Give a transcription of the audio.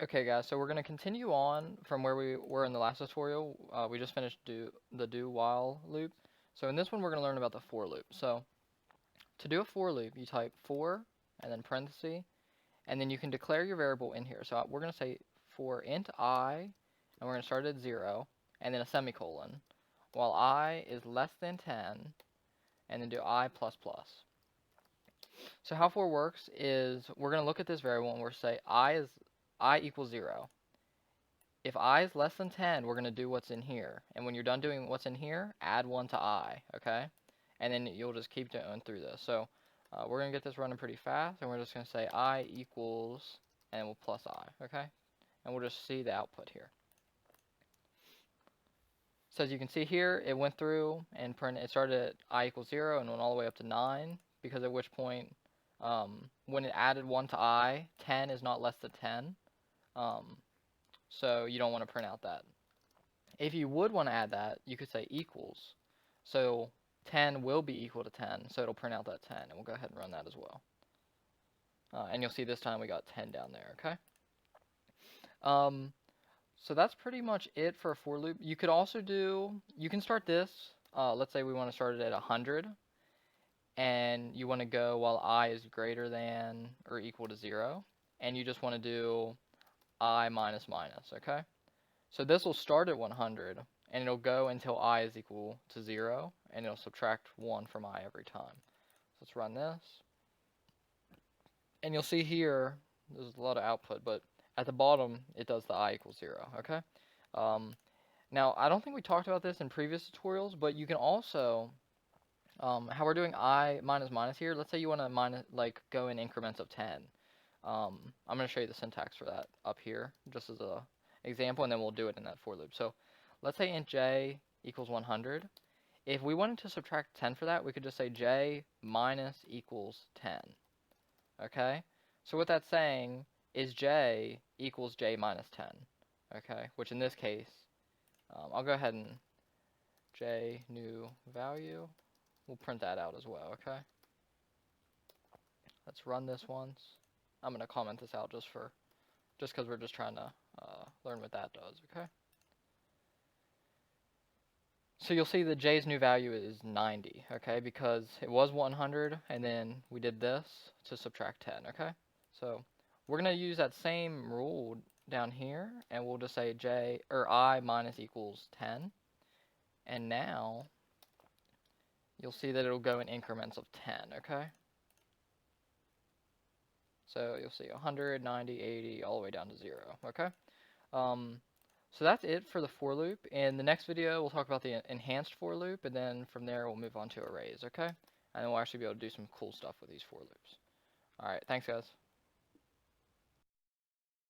Okay guys, so we're going to continue on from where we were in the last tutorial. We just finished the do while loop. So in this one we're going to learn about the for loop. So to do a for loop, you type for and then parenthesis, and then you can declare your variable in here. So we're going to say for int I, and we're going to start at 0, and then a semicolon, while I is less than 10, and then do I plus plus. So how for works is we're going to look at this variable and we're going to say I equals 0. If I is less than 10, we're going to do what's in here. And when you're done doing what's in here, add 1 to I, okay? And then you'll just keep going through this. So we're going to get this running pretty fast, and we're just going to say I equals, and we'll plus I, okay? And we'll just see the output here. So as you can see here, it went through and it started at I equals 0 and went all the way up to 9, because at which point, when it added 1 to I, 10 is not less than 10. So you don't want to print out that. If you would want to add that, you could say equals. So 10 will be equal to 10, so it'll print out that 10, and we'll go ahead and run that as well. And you'll see this time we got 10 down there, okay? So that's pretty much it for a for loop. You could also you can start this, let's say we want to start it at 100, and you want to go while I is greater than or equal to 0, and you just want to do I minus minus, okay? So this will start at 100, and it'll go until I is equal to 0, and it'll subtract 1 from I every time. So let's run this. And you'll see here, there's a lot of output, but at the bottom, it does the I equals 0, okay? Now, I don't think we talked about this in previous tutorials, but you can also, how we're doing I minus minus here, let's say you want to go in increments of 10. I'm going to show you the syntax for that up here, just as a example, and then we'll do it in that for loop. So let's say int j equals 100. If we wanted to subtract 10 for that, we could just say j minus equals 10. Okay? So what that's saying is j equals j minus 10. Okay? Which in this case, I'll go ahead and j new value. We'll print that out as well. Okay? Let's run this once. I'm going to comment this out just because we're just trying to learn what that does, okay? So you'll see that j's new value is 90, okay? Because it was 100, and then we did this to subtract 10, okay? So we're going to use that same rule down here, and we'll just say I minus equals 10. And now you'll see that it'll go in increments of 10, okay? So you'll see 100, 90, 80, all the way down to 0, okay? So that's it for the for loop. In the next video, we'll talk about the enhanced for loop, and then from there, we'll move on to arrays, okay? And then we'll actually be able to do some cool stuff with these for loops. All right, thanks, guys.